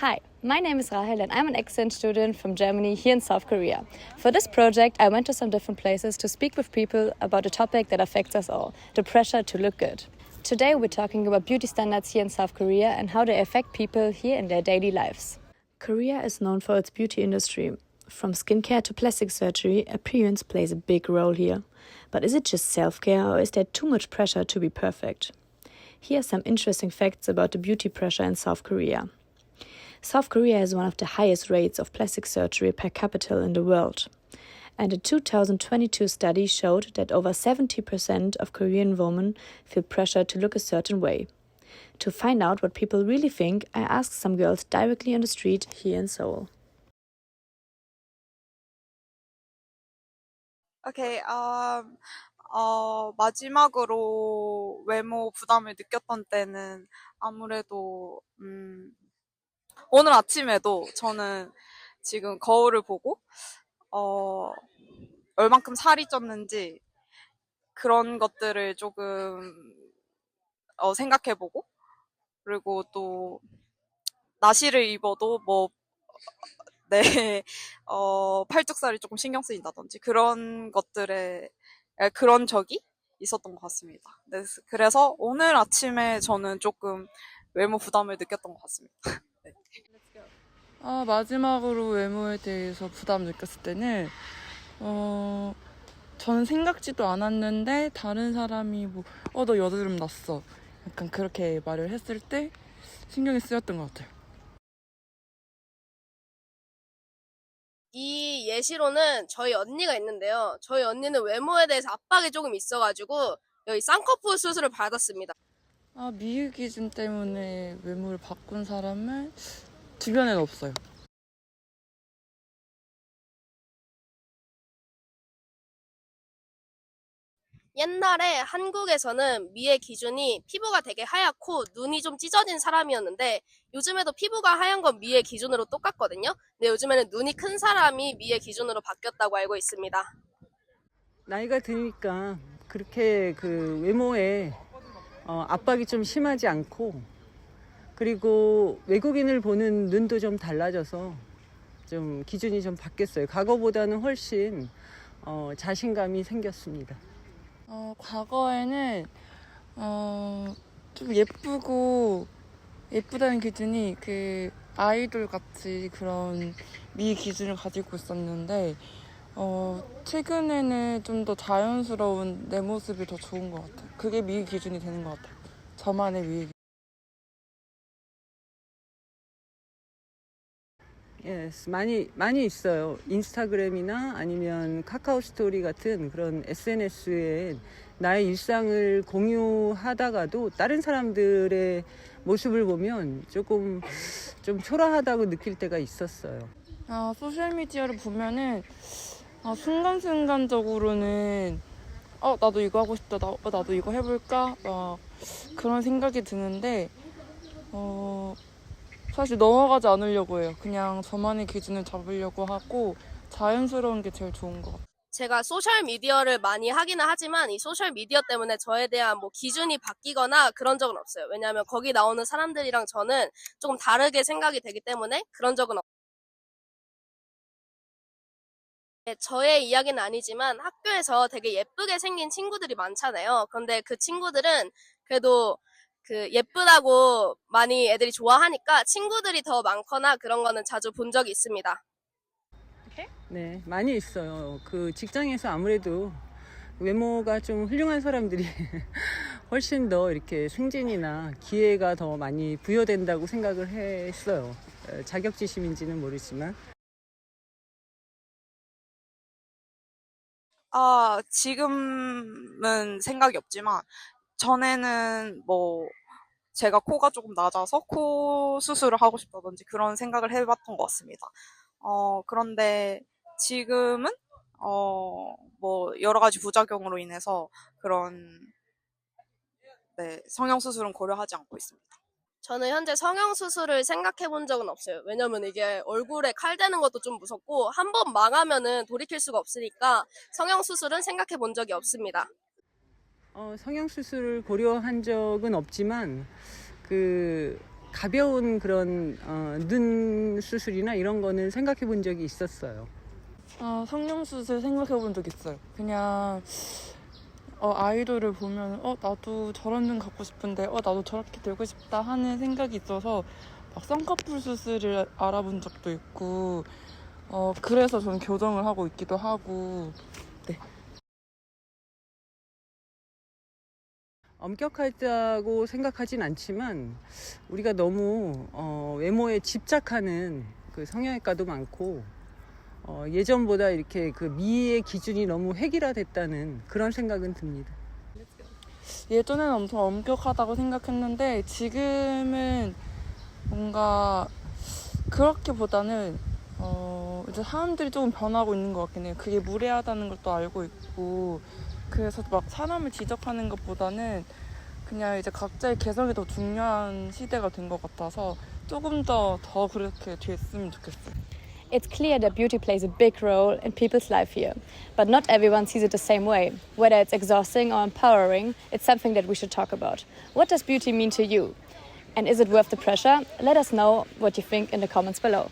Hi, my name is Rahel and I'm an exchange student from Germany here in South Korea. For this project, I went to some different places to speak with people about a topic that affects us all, the pressure to look good. Today we're talking about beauty standards here in South Korea and how they affect people here in their daily lives. Korea is known for its beauty industry. From skincare to plastic surgery, appearance plays a big role here. But is it just self-care or is there too much pressure to be perfect? Here are some interesting facts about the beauty pressure in South Korea. South Korea has one of the highest rates of plastic surgery per capita in the world. And a 2022 study showed that over 70% of Korean women feel pressure to look a certain way. To find out what people really think, I asked some girls directly on the street here in Seoul. Okay, 마지막으로 외모 부담을 느꼈던 때는 아무래도, 오늘 아침에도 저는 지금 거울을 보고, 어, 얼만큼 살이 쪘는지 그런 것들을 조금, 생각해보고, 그리고 또, 나시를 입어도 뭐, 내, 팔뚝살이 조금 신경 쓰인다든지 그런 적이 있었던 것 같습니다. 네, 그래서 오늘 아침에 저는 조금 외모 부담을 느꼈던 것 같습니다. 네. 마지막으로 외모에 대해서 부담 느꼈을 때는, 저는 생각지도 않았는데, 다른 사람이 너 여드름 났어. 약간 그렇게 말을 했을 때 신경이 쓰였던 것 같아요. 이 예시로는 저희 언니가 있는데요. 저희 언니는 외모에 대해서 압박이 조금 있어가지고 여기 쌍꺼풀 수술을 받았습니다. 미의 기준 때문에 외모를 바꾼 사람은 주변엔 없어요. 옛날에 한국에서는 미의 기준이 피부가 되게 하얗고 눈이 좀 찢어진 사람이었는데 요즘에도 피부가 하얀 건 미의 기준으로 똑같거든요. 근데 요즘에는 눈이 큰 사람이 미의 기준으로 바뀌었다고 알고 있습니다. 나이가 드니까 그렇게 그 외모에 압박이 좀 심하지 않고, 그리고 외국인을 보는 눈도 좀 달라져서 좀 기준이 좀 바뀌었어요. 과거보다는 훨씬 자신감이 생겼습니다. 과거에는 좀 예쁘다는 기준이 그 아이돌 같이 그런 미 기준을 가지고 있었는데, 최근에는 좀 더 자연스러운 내 모습이 더 좋은 것 같아요. 그게 미 기준이 되는 것 같아요. 저만의 미 기준. Yes, 많이 있어요. 인스타그램이나 아니면 카카오 스토리 같은 그런 SNS에 나의 일상을 공유하다가도 다른 사람들의 모습을 보면 조금 좀 초라하다고 느낄 때가 있었어요. 소셜미디어를 보면은 순간순간적으로는 나도 이거 하고 싶다, 나도 이거 해볼까, 그런 생각이 드는데 사실 넘어가지 않으려고 해요. 그냥 저만의 기준을 잡으려고 하고 자연스러운 게 제일 좋은 것 같아요. 제가 소셜미디어를 많이 하기는 하지만 이 소셜미디어 때문에 저에 대한 기준이 바뀌거나 그런 적은 없어요. 왜냐하면 거기 나오는 사람들이랑 저는 조금 다르게 생각이 되기 때문에 그런 적은 없어요. 저의 이야기는 아니지만 학교에서 되게 예쁘게 생긴 친구들이 많잖아요. 그런데 그 친구들은 그래도 그 예쁘다고 많이 애들이 좋아하니까 친구들이 더 많거나 그런 거는 자주 본 적이 있습니다. 네, 많이 있어요. 그 직장에서 아무래도 외모가 좀 훌륭한 사람들이 훨씬 더 이렇게 승진이나 기회가 더 많이 부여된다고 생각을 했어요. 자격지심인지는 모르지만. 지금은 생각이 없지만, 전에는 제가 코가 조금 낮아서 코 수술을 하고 싶다든지 그런 생각을 해봤던 것 같습니다. 그런데 지금은, 여러 가지 부작용으로 인해서 성형수술은 고려하지 않고 있습니다. 저는 현재 성형수술을 생각해 본 적은 없어요. 왜냐면 이게 얼굴에 칼 대는 것도 좀 무섭고 한 번 망하면은 돌이킬 수가 없으니까 성형수술은 생각해 본 적이 없습니다. 성형수술을 고려한 적은 없지만 그 가벼운 그런 눈 수술이나 이런 거는 생각해 본 적이 있었어요. 성형수술 생각해 본 적 있어요. 그냥 아이돌을 보면 나도 저런 눈 갖고 싶은데 나도 저렇게 되고 싶다 하는 생각이 있어서 막 쌍꺼풀 수술을 알아본 적도 있고 그래서 저는 교정을 하고 있기도 하고. 네. 엄격하다고 생각하진 않지만 우리가 너무 외모에 집착하는 그 성형외과도 많고 예전보다 이렇게 그 미의 기준이 너무 획일화됐다는 그런 생각은 듭니다. 예전에는 엄청 엄격하다고 생각했는데 지금은 뭔가 그렇게보다는 이제 사람들이 조금 변하고 있는 것 같긴 해요. 그게 무례하다는 걸 또 알고 있고 그래서 막 사람을 지적하는 것보다는 그냥 이제 각자의 개성이 더 중요한 시대가 된 것 같아서 조금 더 그렇게 됐으면 좋겠어요. It's clear that beauty plays a big role in people's life here, but not everyone sees it the same way. Whether it's exhausting or empowering, it's something that we should talk about. What does beauty mean to you? And is it worth the pressure? Let us know what you think in the comments below.